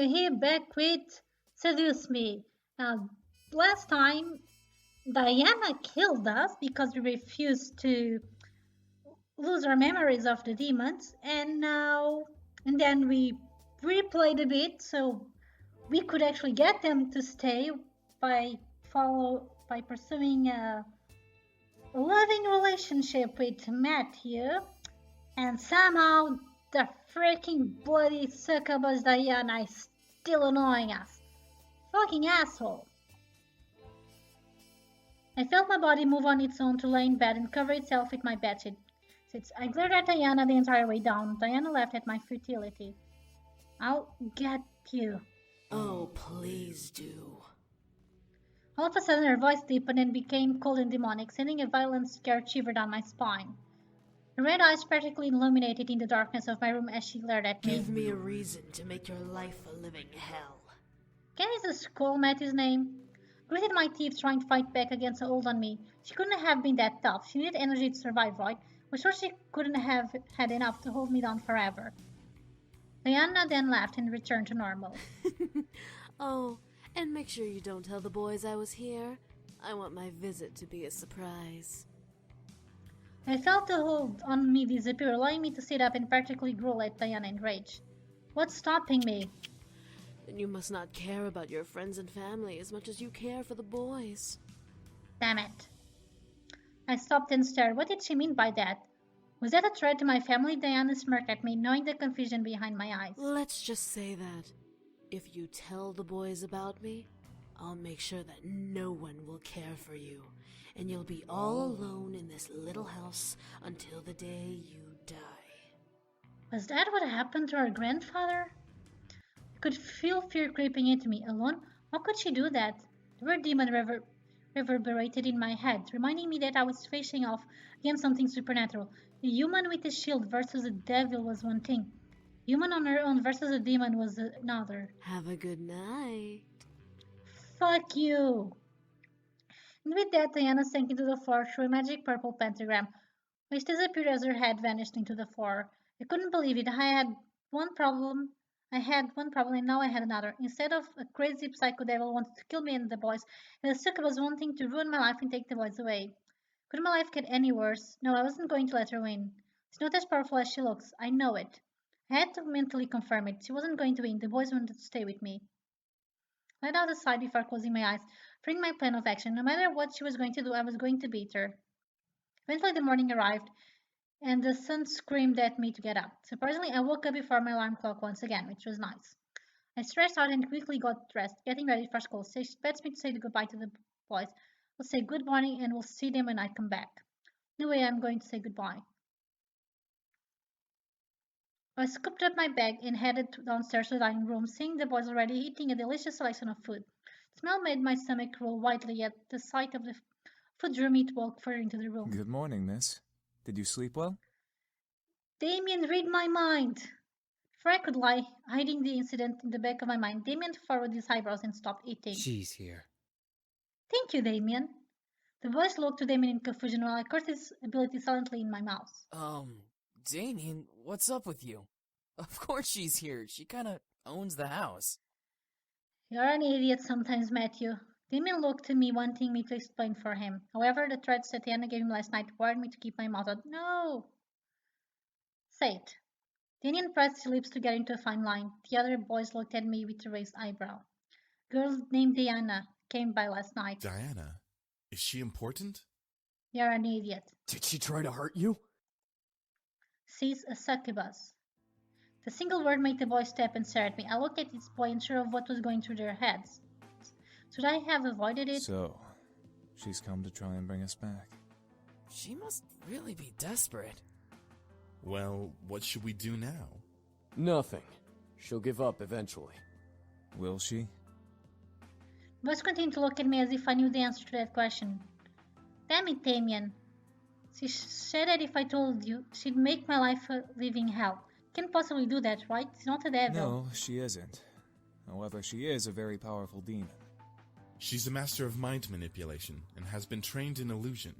we're here back with Seduce Me. Now, last time Diana killed us because we refused to lose our memories of the demons, and then we replayed a bit so we could actually get them to stay by by pursuing a loving relationship with Matthew, and somehow the freaking bloody succubus Diana is still annoying us. Fucking asshole. I felt my body move on its own to lay in bed and cover itself with my bedsheet. I glared at Diana the entire way down. Diana laughed at my futility. I'll get you. Oh, please do. All of a sudden her voice deepened and became cold and demonic, sending a violent scared shiver down my spine. Her red eyes practically illuminated in the darkness of my room as she glared at me. Give me a reason to make your life a living hell. Can is a skull Matthew's name? Gritted my teeth trying to fight back against the hold on me. She couldn't have been that tough. She needed energy to survive, right? Was sure she couldn't have had enough to hold me down forever. Diana then laughed and returned to normal. Oh, and make sure you don't tell the boys I was here. I want my visit to be a surprise. I felt the hold on me disappear, allowing me to sit up and practically growl at Diana in rage. What's stopping me? Then you must not care about your friends and family as much as you care for the boys. Damn it. I stopped and stared. What did she mean by that? Was that a threat to my family? Diana smirked at me, knowing the confusion behind my eyes. Let's just say that if you tell the boys about me, I'll make sure that no one will care for you, and you'll be all alone in this little house until the day you die. Was that what happened to our grandfather? I could feel fear creeping into me. Alone? How could she do that? The word demon reverberated in my head, reminding me that I was facing off against something supernatural. A human with a shield versus a devil was one thing. Human on her own versus a demon was another. Have a good night. Fuck you! And with that, Diana sank into the floor through a magic purple pentagram, which disappeared as her head vanished into the floor. I couldn't believe it. One problem. I had one problem and now I had another. Instead of a crazy psycho devil wanting to kill me and the boys, and the succubus wanting to ruin my life and take the boys away. Could my life get any worse? No, I wasn't going to let her win. She's not as powerful as she looks. I know it. I had to mentally confirm it. She wasn't going to win. The boys wanted to stay with me. I laid out aside before closing my eyes, freeing my plan of action. No matter what she was going to do, I was going to beat her. Eventually the morning arrived, and the sun screamed at me to get up. Surprisingly, I woke up before my alarm clock once again, which was nice. I stretched out and quickly got dressed, getting ready for school. She expects me to say goodbye to the boys. We'll say good morning and we'll see them when I come back. No way I'm going to say goodbye. I scooped up my bag and headed downstairs to the dining room, seeing the boys already eating a delicious selection of food. The smell made my stomach roll widely, yet the sight of the food drew me to walk further into the room. Good morning, miss. Did you sleep well? Damien, read my mind! Before I could lie, hiding the incident in the back of my mind, Damien furrowed his eyebrows and stopped eating. She's here. Thank you, Damien. The boys looked to Damien in confusion while I cursed his ability silently in my mouth. Damien, what's up with you? Of course she's here. She kinda owns the house. You're an idiot sometimes, Matthew. Damien looked to me, wanting me to explain for him. However, the threats that Diana gave him last night warned me to keep my mouth shut. No! Say it. Damien pressed his lips together into a fine line. The other boys looked at me with a raised eyebrow. Girl named Diana came by last night. Diana? Is she important? You're an idiot. Did she try to hurt you? She's a succubus. The single word made the boys step and stare at me. I looked at each boy unsure of what was going through their heads. Should I have avoided it? So, she's come to try and bring us back. She must really be desperate. Well, what should we do now? Nothing. She'll give up eventually. Will she? The boys continued to look at me as if I knew the answer to that question. Damn it, Damien. She said that if I told you, she'd make my life a living hell. Can't possibly do that, right? She's not a devil. No, she isn't. However, she is a very powerful demon. She's a master of mind manipulation and has been trained in illusion.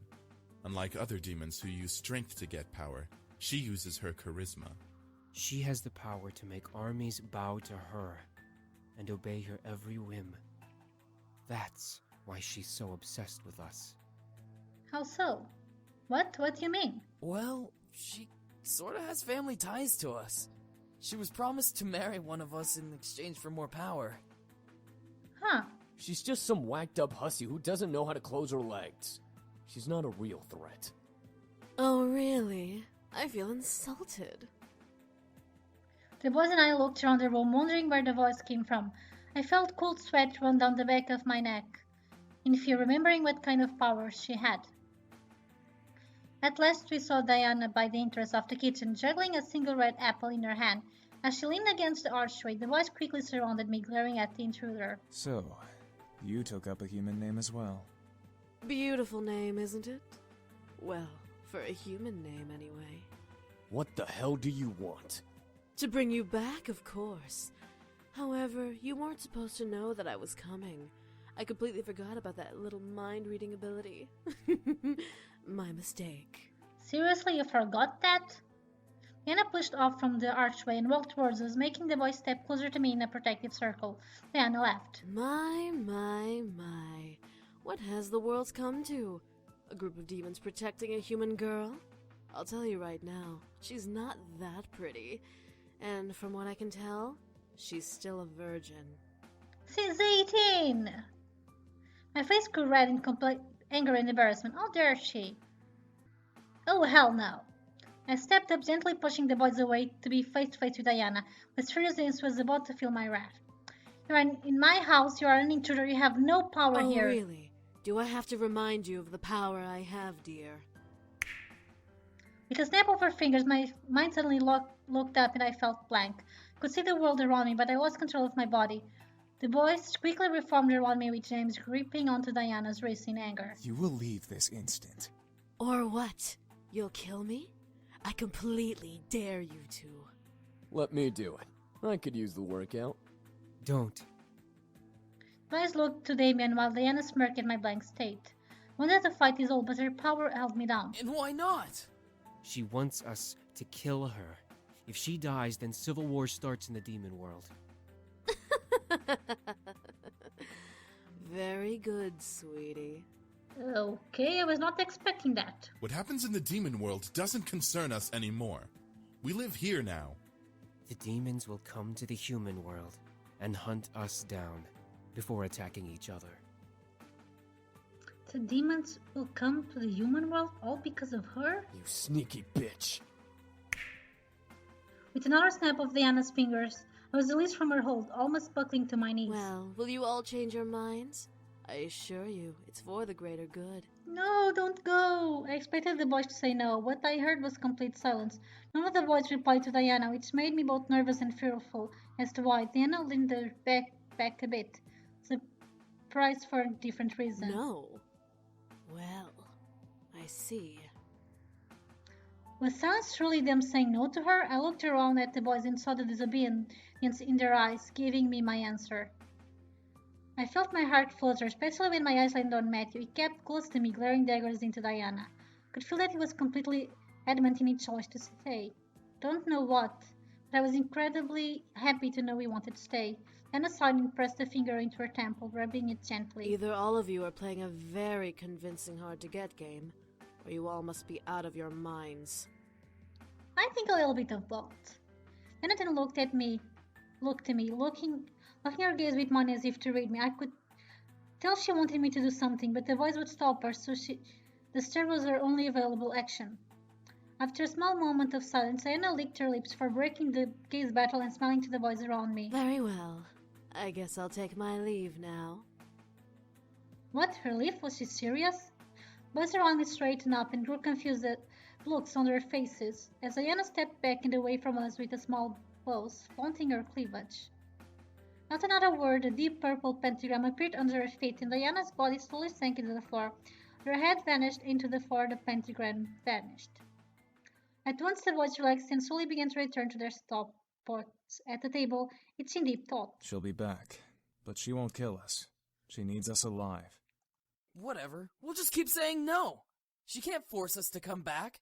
Unlike other demons who use strength to get power, she uses her charisma. She has the power to make armies bow to her. and obey her every whim. That's why she's so obsessed with us. How so? What? What do you mean? Well, she sorta has family ties to us. She was promised to marry one of us in exchange for more power. Huh. She's just some whacked up hussy who doesn't know how to close her legs. She's not a real threat. Oh, really? I feel insulted. The boys and I looked around the room, wondering where the voice came from. I felt cold sweat run down the back of my neck, in fear, remembering what kind of powers she had. At last we saw Diana by the entrance of the kitchen, juggling a single red apple in her hand. As she leaned against the archway, the boys quickly surrounded me, glaring at the intruder. So, you took up a human name as well. Beautiful name, isn't it? Well, for a human name, anyway. What the hell do you want? To bring you back, of course. However, you weren't supposed to know that I was coming. I completely forgot about that little mind-reading ability. My mistake. Seriously, you forgot that? Diana pushed off from the archway and walked towards us, making the boys step closer to me in a protective circle. Diana laughed. My. What has the world come to? A group of demons protecting a human girl? I'll tell you right now, she's not that pretty. And from what I can tell, she's still a virgin. She's 18! My face grew red in complete anger and embarrassment. How dare she? Oh, hell no. I stepped up, gently pushing the boys away to be face to face with Diana, but seriousness was about to feel my wrath. You are in my house, you are an intruder, you have no power Oh, here. really? Do I have to remind you of the power I have, dear? With a snap of her fingers, my mind suddenly looked up and I felt blank. I could see the world around me, but I lost control of my body. The boys quickly reformed around me, with James gripping onto Diana's wrist in anger. You will leave this instant. Or what? You'll kill me? I completely dare you to. Let me do it. I could use the workout. Don't. My eyes looked to Damien while Diana smirked at my blank state. Wanted to fight is all, but her power held me down. And why not? She wants us to kill her. If she dies, then civil war starts in the demon world. Very good, sweetie. Okay, I was not expecting that. What happens in the demon world doesn't concern us anymore. We live here now. The demons will come to the human world and hunt us down before attacking each other. The demons will come to the human world all because of her? You sneaky bitch. With another snap of Diana's fingers, I was released from her hold, almost buckling to my knees. Well, will you all change your minds? I assure you, it's for the greater good. No, don't go! I expected the boys to say no. What I heard was complete silence. None of the boys replied to Diana, which made me both nervous and fearful as to why. Diana leaned her back a bit, surprised for a different reason. No. Well, I see. Was silence truly them saying no to her? I looked around at the boys and saw the disobedience in their eyes, giving me my answer. I felt my heart flutter, especially when my eyes landed on Matthew. He kept close to me, glaring daggers into Diana. I could feel that he was completely adamant in his choice to stay. Don't know what, but I was incredibly happy to know he wanted to stay. Diana sighed and pressed a finger into her temple, rubbing it gently. Either all of you are playing a very convincing hard-to-get game, or you all must be out of your minds. I think a little bit of both. Diana looked to me, looking her gaze with money as if to read me. I could tell she wanted me to do something, but the voice would stop her, so the stare was her only available action. After a small moment of silence, Diana licked her lips for breaking the gaze battle and smiling to the boys around me. Very well. I guess I'll take my leave now. What? Her leave? Was she serious? Boys around me straightened up and grew confused at looks on their faces as Diana stepped back and away from us with a small pose, flaunting her cleavage. Not another word, a deep purple pentagram appeared under her feet, and Diana's body slowly sank into the floor. Her head vanished into the floor, the pentagram vanished. At once the boys relaxed and slowly began to return to their stop pots at the table, each in deep thought. She'll be back, but she won't kill us. She needs us alive. Whatever. We'll just keep saying no. She can't force us to come back.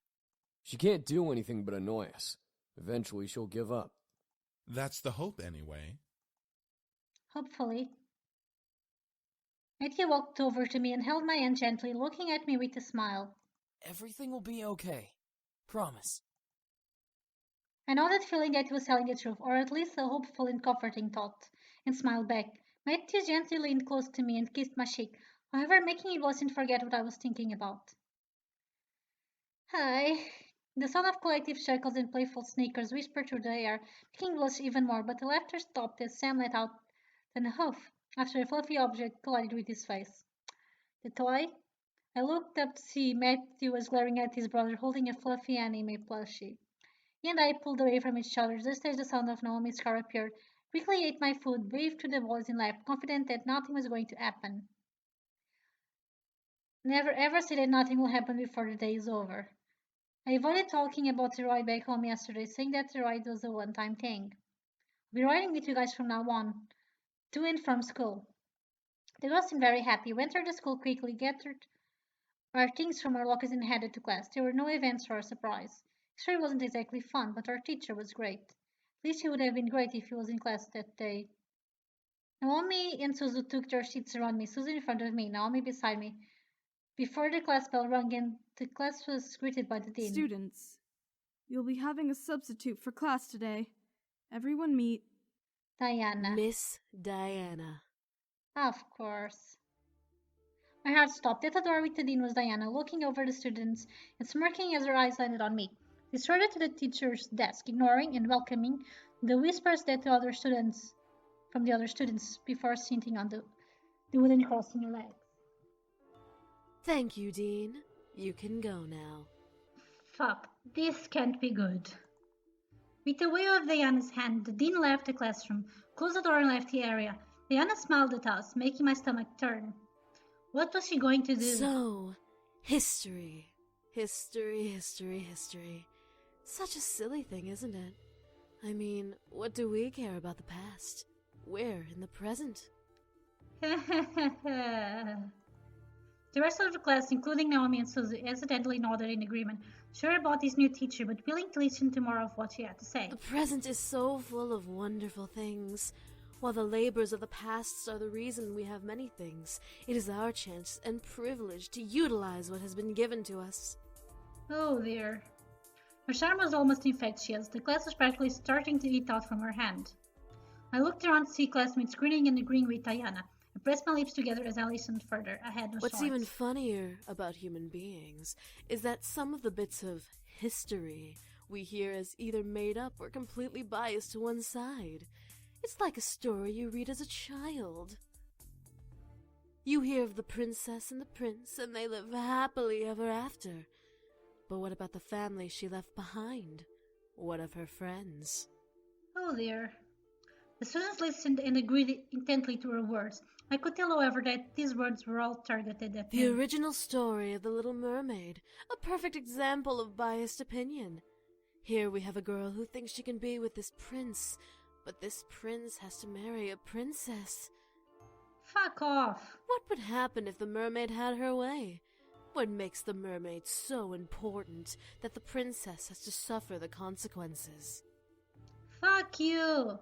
She can't do anything but annoy us. Eventually she'll give up. That's the hope anyway. Hopefully. Matthew walked over to me and held my hand gently, looking at me with a smile. Everything will be okay. Promise. I nodded, feeling that he was telling the truth, or at least a hopeful and comforting thought, and smiled back. Matthew gently leaned close to me and kissed my cheek, however, making me blush and forget what I was thinking about. Hi. The sound of collective chuckles and playful sneakers whispered through the air, making me blush even more, but the laughter stopped as Sam let out an huff after a fluffy object collided with his face. The toy? I looked up to see Matthew was glaring at his brother holding a fluffy anime plushie. He and I pulled away from each other just as the sound of Naomi's car appeared. Quickly ate my food, waved to the boys and laughed, confident that nothing was going to happen. Never ever say that nothing will happen before the day is over. I avoided talking about the ride back home yesterday, saying that the ride was a one-time thing. I'll be riding with you guys from now on, to and from school. The girls seemed very happy. We entered the school quickly, gathered our things from our lockers and headed to class. There were no events for our surprise. History wasn't exactly fun, but our teacher was great. At least he would have been great if he was in class that day. Naomi and Suzu took their seats around me, Suzu in front of me, Naomi beside me, before the class bell rang and the class was greeted by the dean. Students, you'll be having a substitute for class today. Everyone meet. Diana. Miss Diana. Of course. My heart stopped. At the door with the dean was Diana, looking over the students and smirking as her eyes landed on me. She strode to the teacher's desk, ignoring and welcoming the whispers that the other students from the other students before sitting on the wooden crossing her legs. Thank you, Dean. You can go now. Fuck, this can't be good. With a wave of Diana's hand, the dean left the classroom, closed the door and left the area. Diana smiled at us, making my stomach turn. What was she going to do? So, history. History. Such a silly thing, isn't it? I mean, what do we care about the past? We're in the present. The rest of the class, including Naomi and Suzu, accidentally nodded in agreement, sure about his new teacher, but willing to listen to more of what she had to say. The present is so full of wonderful things. While the labors of the past are the reason we have many things, it is our chance and privilege to utilize what has been given to us. Oh dear. Her charm was almost infectious. The class was practically starting to eat out from her hand. I looked around to see classmates grinning and agreeing with Diana. I pressed my lips together as I listened further. I had no What's choice. even funnier about human beings is that some of the bits of history we hear as either made up or completely biased to one side. It's like a story you read as a child. You hear of the princess and the prince, and they live happily ever after. But what about the family she left behind? What of her friends? Oh dear. The students listened and agreed intently to her words. I could tell, however, that these words were all targeted at The me. original story of the Little Mermaid, a perfect example of biased opinion. Here we have a girl who thinks she can be with this prince, but this prince has to marry a princess. Fuck off. What would happen if the mermaid had her way? What makes the mermaid so important that the princess has to suffer the consequences? Fuck you.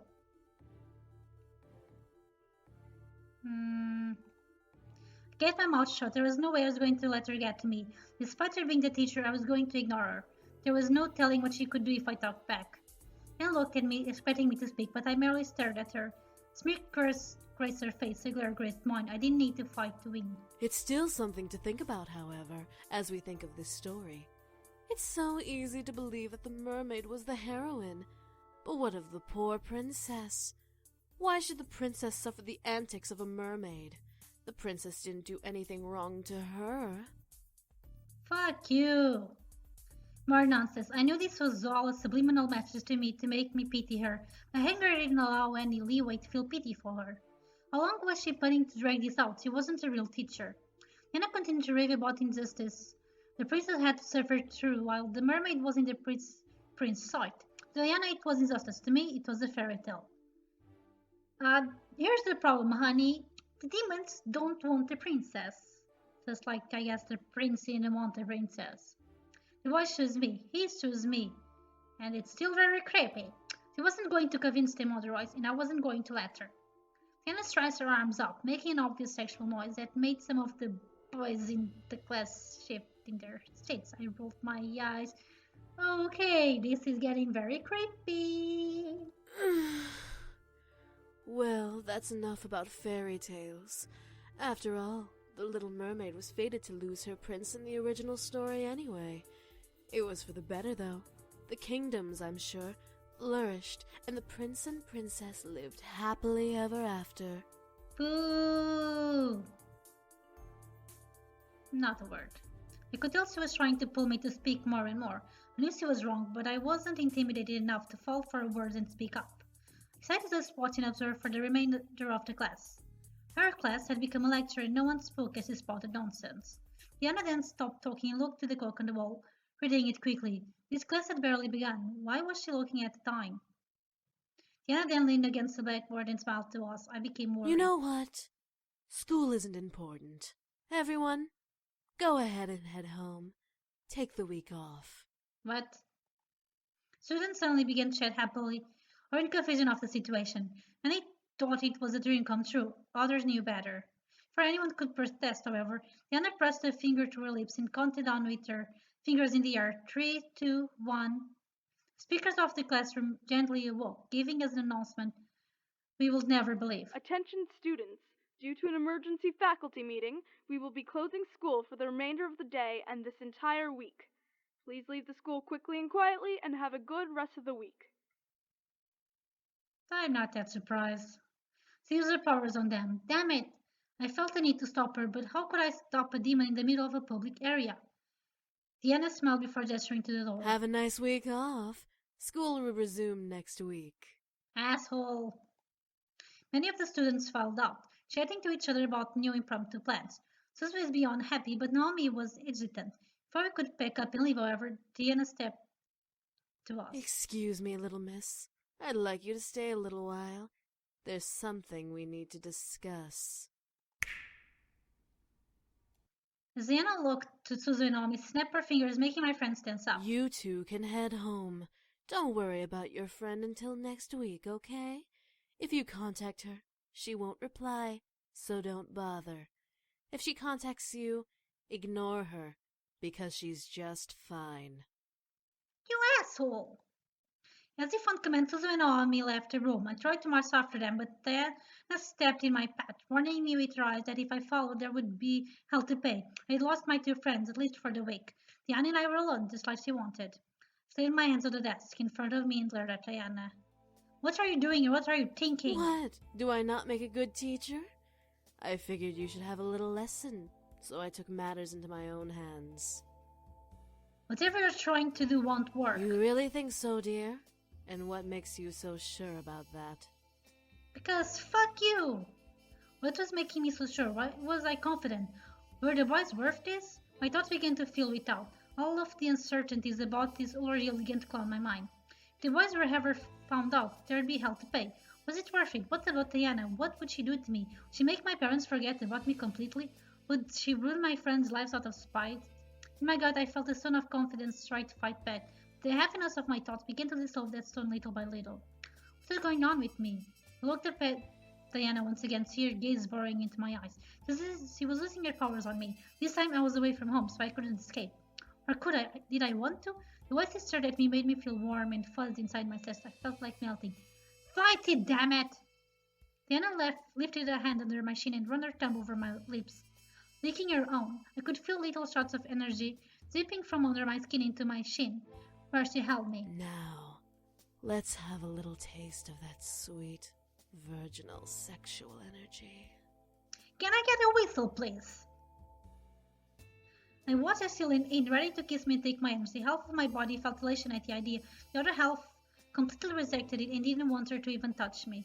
I kept my mouth shut. There was no way I was going to let her get to me. Despite her being the teacher, I was going to ignore her. There was no telling what she could do if I talked back. Anne looked at me, expecting me to speak, but I merely stared at her. Smirk graced her face, a glare graced mine. I didn't need to fight to win. It's still something to think about, however, as we think of this story. It's so easy to believe that the mermaid was the heroine. But what of the poor princess? Why should the princess suffer the antics of a mermaid? The princess didn't do anything wrong to her. Fuck you. More nonsense. I knew this was all a subliminal message to me to make me pity her. My anger didn't allow any leeway to feel pity for her. How long was she planning to drag this out? She wasn't a real teacher. Then I continued to rave about injustice the princess had to suffer through while the mermaid was in the prince's sight. To Diana, it was injustice. To me, it was a fairy tale. Here's the problem, honey. The demons don't want the princess. Just like, I guess, the prince didn't want the princess. The boy chose me. He chose me. And it's still very creepy. She wasn't going to convince them otherwise, and I wasn't going to let her. Diana stretched her arms up, making an obvious sexual noise that made some of the boys in the class shift in their seats. I rolled my eyes. Okay, this is getting very creepy. Well, that's enough about fairy tales. After all, the Little Mermaid was fated to lose her prince in the original story anyway. It was for the better, though. The kingdoms, I'm sure, flourished, and the prince and princess lived happily ever after. Boo! Not a word. I could tell she was trying to pull me to speak more and more. I knew she was wrong, but I wasn't intimidated enough to fall for her words and speak up. I sat to just watch and observe for the remainder of the class. Her class had become a lecture and no one spoke as she spouted nonsense. Diana then stopped talking and looked to the clock on the wall, reading it quickly. This class had barely begun. Why was she looking at the time? Diana then leaned against the blackboard and smiled to us. I became worried. You know what? School isn't important. Everyone, go ahead and head home. Take the week off. What? Students suddenly began to chat happily, or in confusion of the situation. Many thought it was a dream come true. Others knew better. For anyone could protest, however, Diana pressed a finger to her lips and counted down with her fingers in the air. 3, 2, 1. Speakers of the classroom gently awoke, giving us an announcement we will never believe. Attention students. Due to an emergency faculty meeting, we will be closing school for the remainder of the day and this entire week. Please leave the school quickly and quietly and have a good rest of the week. I'm not that surprised. She used her powers on them. Damn it! I felt the need to stop her, but how could I stop a demon in the middle of a public area? Diana smiled before gesturing to the door. Have a nice week off. School will resume next week. Asshole! Many of the students filed out, chatting to each other about new impromptu plans. Susie was beyond happy, but Naomi was hesitant. Before we could pack up and leave, however, Diana stepped to us. Excuse me, little miss. I'd like you to stay a little while. There's something we need to discuss. As Diana looked to Susie and Naomi, snapped her fingers, making my friends tense up. You two can head home. Don't worry about your friend until next week, okay? If you contact her, she won't reply, so don't bother. If she contacts you, ignore her, because she's just fine. You asshole! As if on command, Susie and Naomi left the room. I tried to march after them, but Diana stepped in my path, warning me with her eyes that if I followed, there would be hell to pay. I had lost my two friends, at least for the week. Diana and I were alone, just like she wanted. I laid my hands on the desk in front of me and glared at Diana. What are you doing and what are you thinking? What? Do I not make a good teacher? I figured you should have a little lesson, so I took matters into my own hands. Whatever you're trying to do won't work. You really think so, dear? And what makes you so sure about that? Because fuck you! What was making me so sure? Why was I confident? Were the boys worth this? My thoughts began to fill with doubt. All of the uncertainties about this ordeal began to cloud my mind. If the boys were ever found out, there'd be hell to pay. Was it worth it? What about Diana? What would she do to me? Would she make my parents forget about me completely? Would she ruin my friends' lives out of spite? In my gut, I felt a stone of confidence try to fight back. The heaviness of my thoughts began to dissolve that stone little by little. What is going on with me? I looked up at Diana once again, her gaze boring into my eyes. She was losing her powers on me. This time I was away from home, so I couldn't escape. Or could I? Did I want to? The way she stared at me made me feel warm and fuzzy inside my chest. I felt like melting. Fight it, damn it! Diana lifted a hand under my chin and ran her thumb over my lips. Licking her own, I could feel little shots of energy zipping from under my skin into my shin, where she held me. Now, let's have a little taste of that sweet, virginal sexual energy. Can I get a whistle, please? I watched as she leaned in, ready to kiss me and take my energy. Half of my body felt elation at the idea. The other half completely rejected it and didn't want her to even touch me.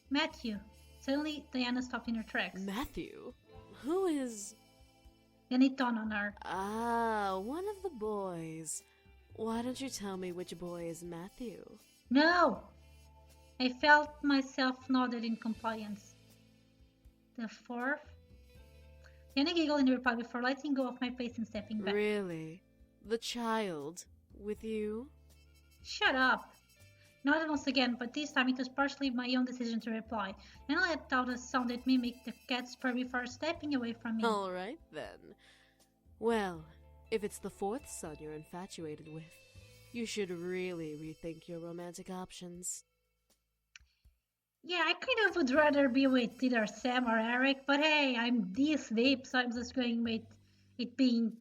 Matthew. Suddenly, Diana stopped in her tracks. Matthew? Who is... Then it dawned on her. Ah, one of the boys. Why don't you tell me which boy is Matthew? No! I felt myself nodded in compliance. The fourth? Diana giggled in reply before letting go of my face and stepping back. Really? The child? With you? Shut up! Nodded once again, but this time it was partially my own decision to reply. Then I let out a sound that mimicked the cat's purr before stepping away from me. All right, then. Well, if it's the fourth son you're infatuated with, you should really rethink your romantic options. Yeah, I kind of would rather be with either Sam or Eric, but hey, I'm this deep, so I'm just going with it being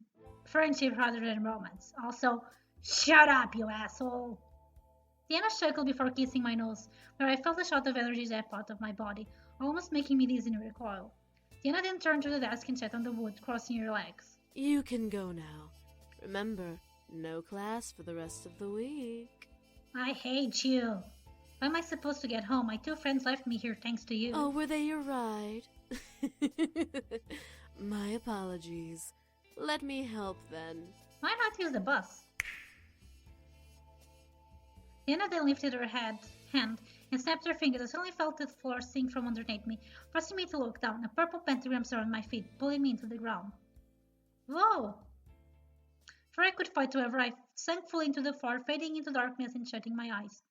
friendship rather than romance. Also, shut up, you asshole! Diana chuckled before kissing my nose, where I felt a shot of energy zap out of my body, almost making me dizzy in recoil. Diana then turned to the desk and sat on the wood, crossing her legs. You can go now. Remember, no class for the rest of the week. I hate you. How am I supposed to get home? My two friends left me here thanks to you. Oh, were they your ride? My apologies. Let me help then. Why not use the bus? Diana then lifted her hand and snapped her fingers. I suddenly felt the floor sink from underneath me, forcing me to look down. A purple pentagram surrounded my feet, pulling me into the ground. Whoa! Before I could fight, however, I sank fully into the floor, fading into darkness and shutting my eyes.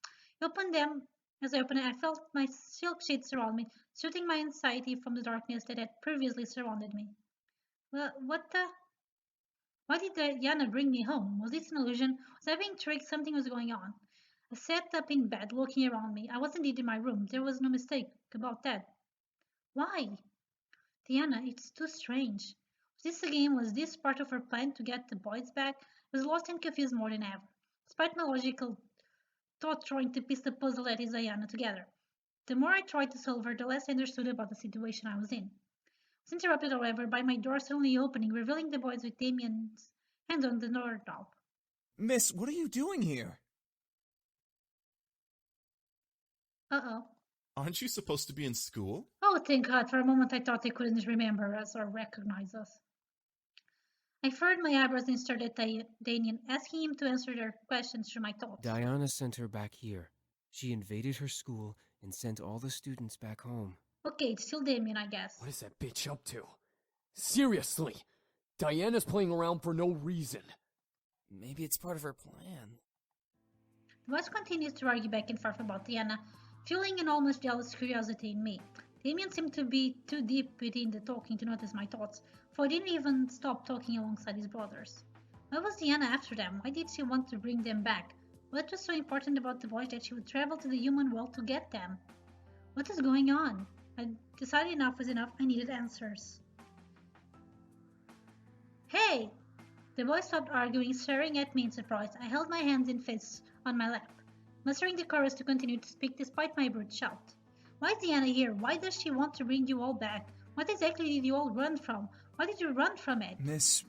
I opened them. As I opened it, I felt my silk sheets surround me, shooting my anxiety from the darkness that had previously surrounded me. Well, what the? Why did Diana bring me home? Was this an illusion? Was I being tricked? Something was going on. I sat up in bed, looking around me. I was indeed in my room. There was no mistake about that. Why? Diana, it's too strange. Was this a game? Was this part of her plan to get the boys back? I was lost and confused more than ever. Despite my logical thought trying to piece the puzzle that is Diana together. The more I tried to solve her, the less I understood about the situation I was in. I was interrupted, however, by my door suddenly opening, revealing the boys with Damien's hand on the doorknob. Miss, what are you doing here? Uh-oh. Aren't you supposed to be in school? Oh, thank God. For a moment I thought they couldn't remember us or recognize us. I furrowed my eyebrows and stared at Damien, asking him to answer their questions through my thoughts. Diana sent her back here. She invaded her school and sent all the students back home. Okay, it's still Damien, I guess. What is that bitch up to? Seriously! Diana's playing around for no reason. Maybe it's part of her plan. The boys continued to argue back and forth about Diana, fueling an almost jealous curiosity in me. Damien seemed to be too deep within the talking to notice my thoughts, for he didn't even stop talking alongside his brothers. Why was Diana after them? Why did she want to bring them back? What was so important about the boys that she would travel to the human world to get them? What is going on? I decided enough was enough. I needed answers. Hey! The boys stopped arguing, staring at me in surprise. I held my hands in fists on my lap, mustering the courage to continue to speak despite my brute shout. Why is Diana here? Why does she want to bring you all back? What exactly did you all run from? Why did you run from it? Miss,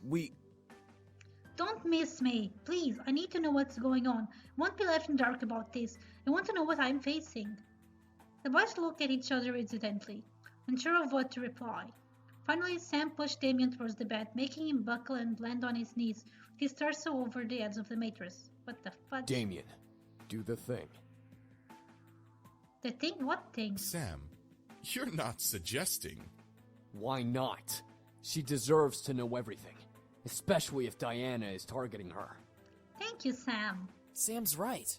Don't miss me. Please, I need to know what's going on. I won't be left in the dark about this. I want to know what I'm facing. The boys looked at each other hesitantly, unsure of what to reply. Finally, Sam pushed Damien towards the bed, making him buckle and land on his knees, with his torso over the edge of the mattress. What the fudge? Damien, do the thing. The thing? What thing? Sam, you're not suggesting. Why not? She deserves to know everything, especially if Diana is targeting her. Thank you, Sam. Sam's right.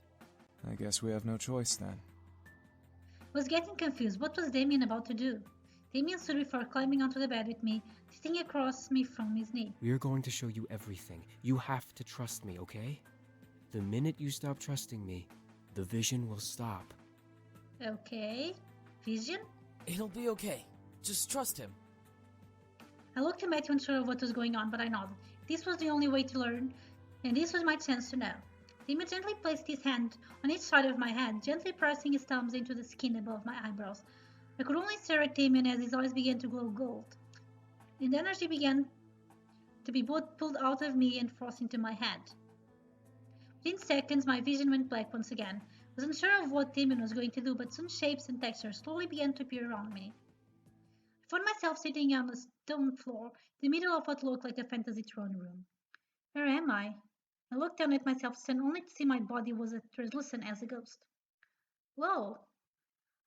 I guess we have no choice then. I was getting confused. What was Damien about to do? Damien stood before climbing onto the bed with me, sitting across me from his knee. We're going to show you everything. You have to trust me, okay? The minute you stop trusting me, the vision will stop. Okay. Vision? It'll be okay. Just trust him. I looked at Matthew unsure of what was going on, but I nodded. This was the only way to learn, and this was my chance to know. Damien gently placed his hand on each side of my head, gently pressing his thumbs into the skin above my eyebrows. I could only stare at Damien as his eyes began to glow gold, and the energy began to be both pulled out of me and forced into my head. Within seconds, my vision went black once again. I was unsure of what Damien was going to do, but some shapes and textures slowly began to appear around me. I found myself sitting on a stone floor, in the middle of what looked like a fantasy throne room. Where am I? I looked down at myself, and only to see my body was as translucent as a ghost. Whoa!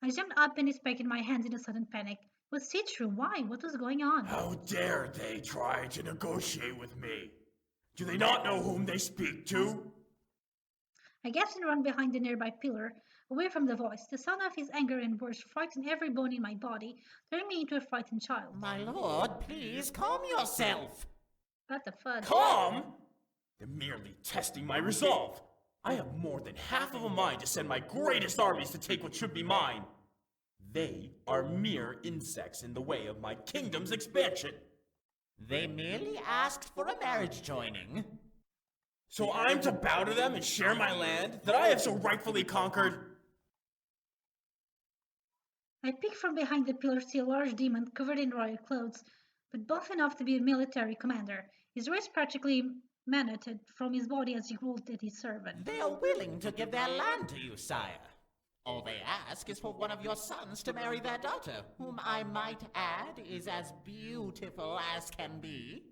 I jumped up and inspected my hands in a sudden panic. It was see-through. Why? What was going on? How dare they try to negotiate with me? Do they not know whom they speak to? I gasped and ran behind the nearby pillar, away from the voice. The sound of his anger and words frightened every bone in my body, turning me into a frightened child. My lord, please calm yourself. What the fudge? Calm? They're merely testing my resolve. I have more than half of a mind to send my greatest armies to take what should be mine. They are mere insects in the way of my kingdom's expansion. They merely asked for a marriage joining. So I'm to bow to them and share my land that I have so rightfully conquered? I peeked from behind the pillar to see a large demon covered in royal clothes, but buff enough to be a military commander. His race practically emanated from his body as he ruled at his servant. They are willing to give their land to you, sire. All they ask is for one of your sons to marry their daughter, whom I might add is as beautiful as can be.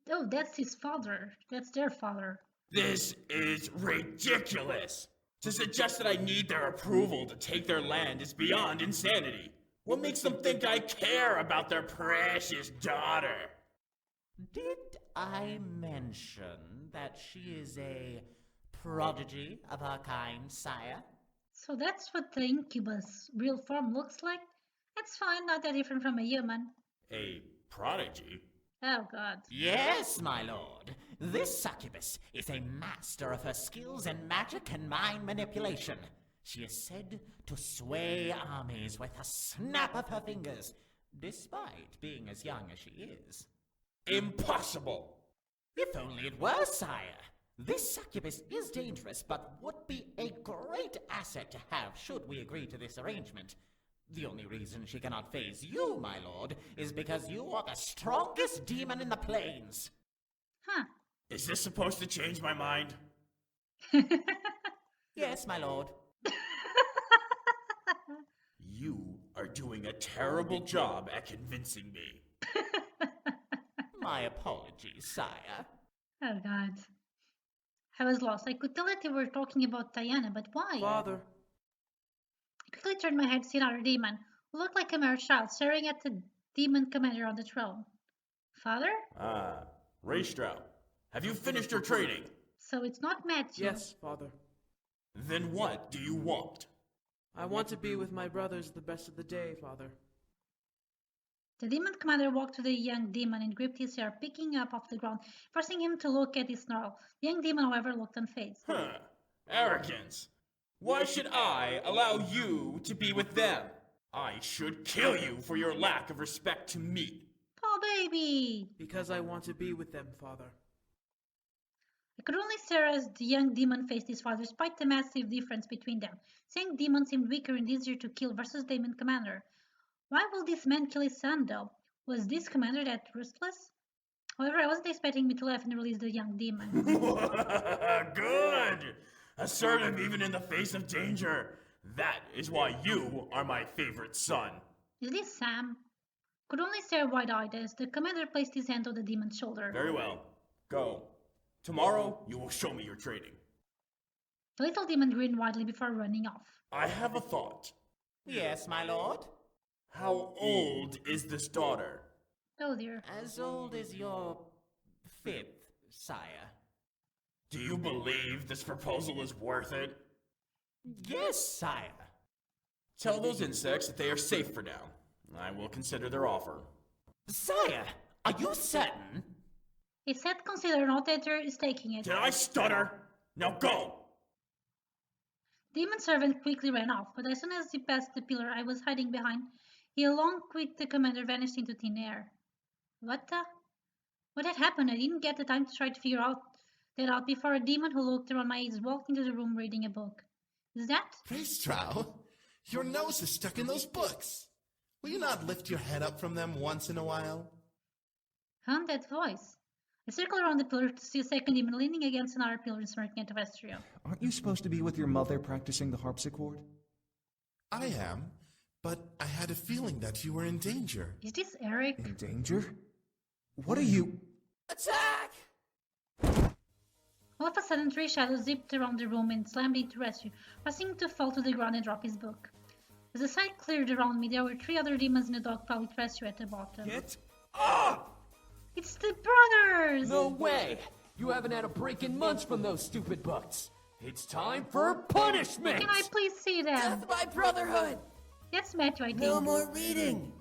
Oh, that's his father. That's their father. This is ridiculous! To suggest that I need their approval to take their land is beyond insanity. What makes them think I care about their precious daughter? Did I mention that she is a prodigy of her kind, sire? So that's what the incubus real form looks like? That's fine, not that different from a human. A prodigy? Oh god. Yes, my lord. This succubus is a master of her skills in magic and mind manipulation. She is said to sway armies with a snap of her fingers, despite being as young as she is. Impossible! If only it were, sire. This succubus is dangerous, but would be a great asset to have should we agree to this arrangement. The only reason she cannot faze you, my lord, is because you are the strongest demon in the plains. Huh. Is this supposed to change my mind? Yes, my lord. You are doing a terrible job at convincing me. My apologies, sire. Oh god. I was lost. I could tell that they were talking about Diana, but why? Father. I quickly turned my head to see another demon, who looked like a mere child, staring at the demon commander on the throne. Father? Ah, Raystrout. Have you finished your training? So it's not Matthew. Yes, Father. Then what do you want? I want to be with my brothers the best of the day, Father. The demon commander walked to the young demon and gripped his hair, picking up off the ground, forcing him to look at his snarl. The young demon, however, looked unfazed. Huh. Arrogance. Why should I allow you to be with them? I should kill you for your lack of respect to me. Poor baby! Because I want to be with them, Father. I could only stare as the young demon faced his father, despite the massive difference between them. The young demon seemed weaker and easier to kill versus the demon commander. Why will this man kill his son, though? Was this commander that ruthless? However, I wasn't expecting me to laugh and release the young demon. Good! Assertive even in the face of danger. That is why you are my favorite son. Is this Sam? Could only stare wide-eyed as the commander placed his hand on the demon's shoulder. Very well. Go. Tomorrow, you will show me your training. The little demon grinned widely before running off. I have a thought. Yes, my lord? How old is this daughter? Oh dear. As old as your fifth, sire. Do you believe this proposal is worth it? Yes, sire. Tell those insects that they are safe for now. I will consider their offer. Sire, are you certain? He said consider not that there is taking it. Did I stutter? Now go! Demon servant quickly ran off, but as soon as he passed the pillar I was hiding behind, he along with the commander vanished into thin air. What had happened? I didn't get the time to try to figure that out before a demon who looked around my eyes walked into the room reading a book. Is that? Raystrow, your nose is stuck in those books. Will you not lift your head up from them once in a while? That voice. I circled around the pillar to see a second demon leaning against another pillar and smirking at the vestrio. Aren't you supposed to be with your mother practicing the harpsichord? I am, but I had a feeling that you were in danger. Is this Eric? In danger? What are you... Attack! All of a sudden, three shadows zipped around the room and slammed into rescue, causing him to fall to the ground and drop his book. As the sight cleared around me, there were three other demons in a dog pile with rescue at the bottom. Get up! It's the brothers! No way! You haven't had a break in months from those stupid books. It's time for punishment! Can I please see them? Death by brotherhood! Yes, Matthew, I think. No more reading!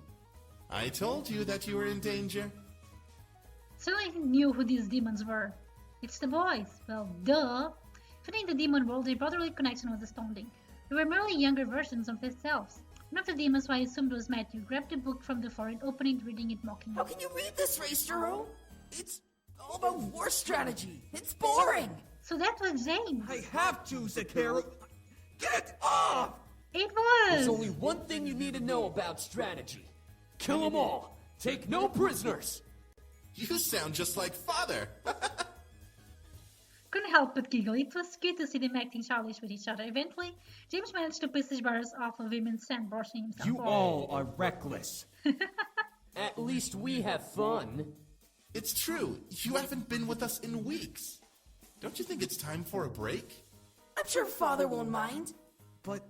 I told you that you were in danger. So I knew who these demons were. It's the boys. Well, duh. Even in the demon world, their brotherly connection was astounding. They were merely younger versions of themselves. One of the demons, who I assumed was Matthew, grabbed a book from the floor and opened it, reading it mockingly. How can you read this, Raistero? It's all about war strategy. It's boring. So that was James. I have to, Zakaru. Get off! It was! There's only one thing you need to know about strategy. Kill them all. Take no prisoners. You sound just like father. Couldn't help but giggle. It was cute to see them acting childish with each other. Eventually, James managed to piss his brothers off of him and Sam brushing himself You off. all are reckless. At least we have fun. It's true. You haven't been with us in weeks. Don't you think it's time for a break? I'm sure Father won't mind. But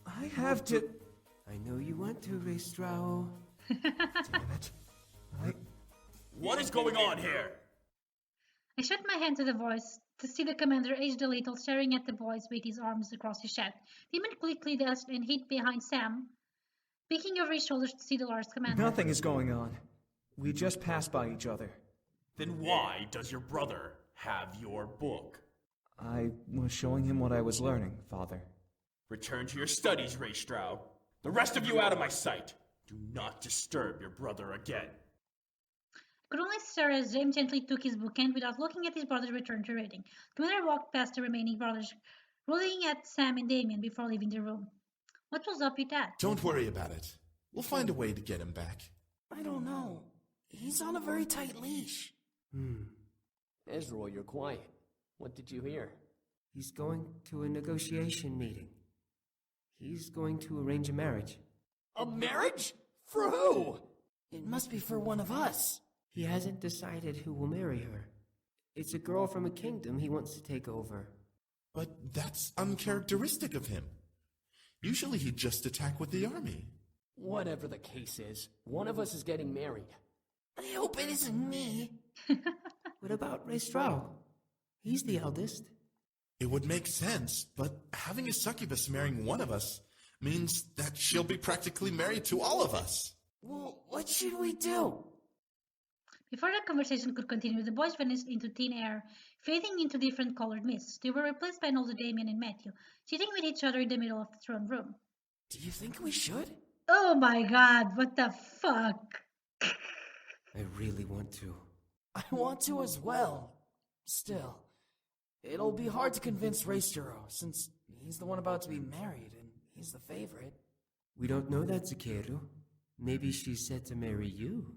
I have to... I know you want to, Raestrao. Damn it. What is going on here? I shut my hand to the voice to see the commander aged a little, staring at the boys with his arms across his chest. Demon quickly dashed and hid behind Sam, peeking over his shoulders to see the large commander. Nothing is going on. We just passed by each other. Then why does your brother have your book? I was showing him what I was learning, Father. Return to your studies, Raistrow. The rest of you out of my sight. Do not disturb your brother again. I could only stare as James gently took his book and, without looking at his brother, returned to reading. The commander walked past the remaining brothers, rolling at Sam and Damien before leaving the room. What was up with that? Don't worry about it. We'll find a way to get him back. I don't know. He's on a very tight leash. Ezra, you're quiet. What did you hear? He's going to a negotiation meeting. He's going to arrange a marriage. A marriage? For who? It must be for one of us. He hasn't decided who will marry her. It's a girl from a kingdom he wants to take over. But that's uncharacteristic of him. Usually he'd just attack with the army. Whatever the case is, one of us is getting married. I hope it isn't me. What about Raestrao? He's the eldest. It would make sense, but having a succubus marrying one of us means that she'll be practically married to all of us. Well, what should we do? Before the conversation could continue, the boys vanished into thin air, fading into different colored mists. They were replaced by an older Damien and Matthew, sitting with each other in the middle of the throne room. Do you think we should? Oh my god, what the fuck? I really want to. I want to as well. Still, it'll be hard to convince Raistero, since he's the one about to be married, and he's the favorite. We don't know that, Zakaru. Maybe she's set to marry you.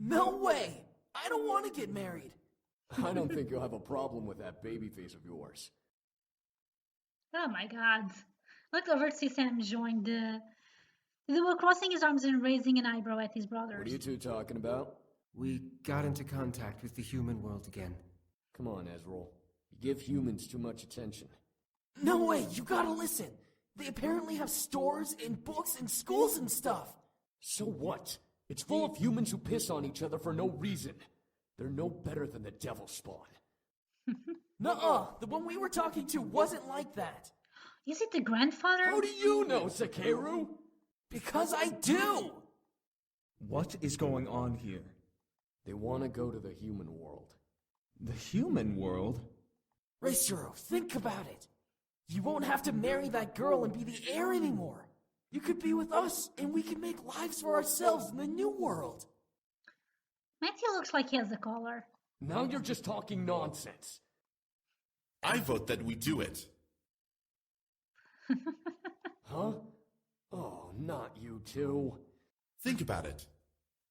No way! I don't want to get married. I don't think you'll have a problem with that baby face of yours. Oh my god. Look over to see Sam join the duo, crossing his arms and raising an eyebrow at his brothers. What are you two talking about? We got into contact with the human world again. Come on, Ezreal. You give humans too much attention. No way, you gotta listen. They apparently have stores and books and schools and stuff. So what? It's full of humans who piss on each other for no reason. They're no better than the devil spawn. Nuh-uh, the one we were talking to wasn't like that. Is it the grandfather? How do you know, Zakaru? Because I do! What is going on here? They want to go to the human world. The human world? Raistero, think about it. You won't have to marry that girl and be the heir anymore. You could be with us, and we can make lives for ourselves in the new world. Matthew looks like he has a collar. Now you're just talking nonsense. I vote that we do it. Huh? Oh, not you two. Think about it.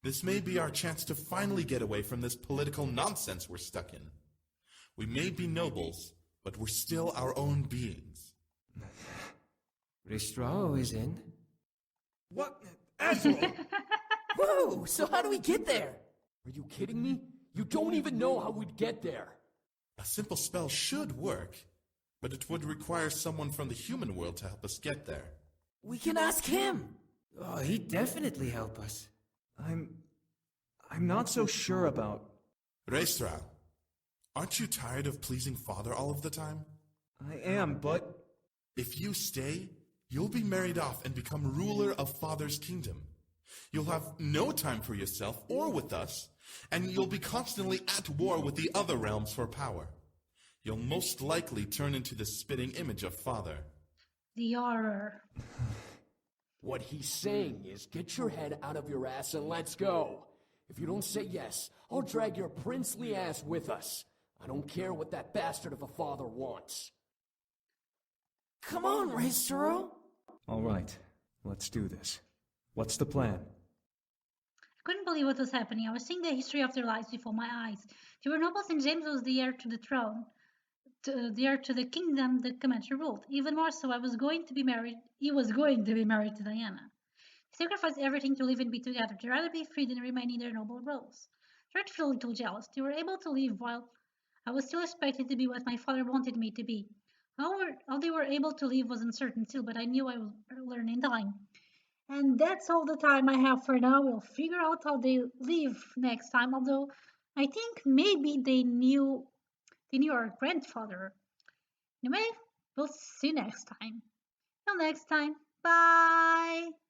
This may be our chance to finally get away from this political nonsense we're stuck in. We may be nobles, but we're still our own beings. Raestrao is in. What? Asshole! Whoa, so how do we get there? Are you kidding me? You don't even know how we'd get there. A simple spell should work, but it would require someone from the human world to help us get there. We can ask him. Oh, he'd definitely help us. I'm not so sure about... Raestrao, aren't you tired of pleasing Father all of the time? I am, but... If you stay, you'll be married off and become ruler of Father's kingdom. You'll have no time for yourself or with us, and you'll be constantly at war with the other realms for power. You'll most likely turn into the spitting image of Father. The horror. What he's saying is get your head out of your ass and let's go. If you don't say yes, I'll drag your princely ass with us. I don't care what that bastard of a father wants. Come on, Raizero! All right, let's do this. What's the plan? I couldn't believe what was happening. I was seeing the history of their lives before my eyes. They were nobles and James was the heir to the throne. The heir to the kingdom the commander ruled. Even more so, he was going to be married to Diana. They sacrificed everything to live and be together. They'd rather be free than remain in their noble roles. They weren't feeling too jealous. They were able to live while I was still expected to be what my father wanted me to be. How they were able to live was uncertain still, but I knew I would learn in time. And that's all the time I have for now. We'll figure out how they live next time, although I think maybe they knew our grandfather. Anyway, we'll see you next time. Till next time, bye!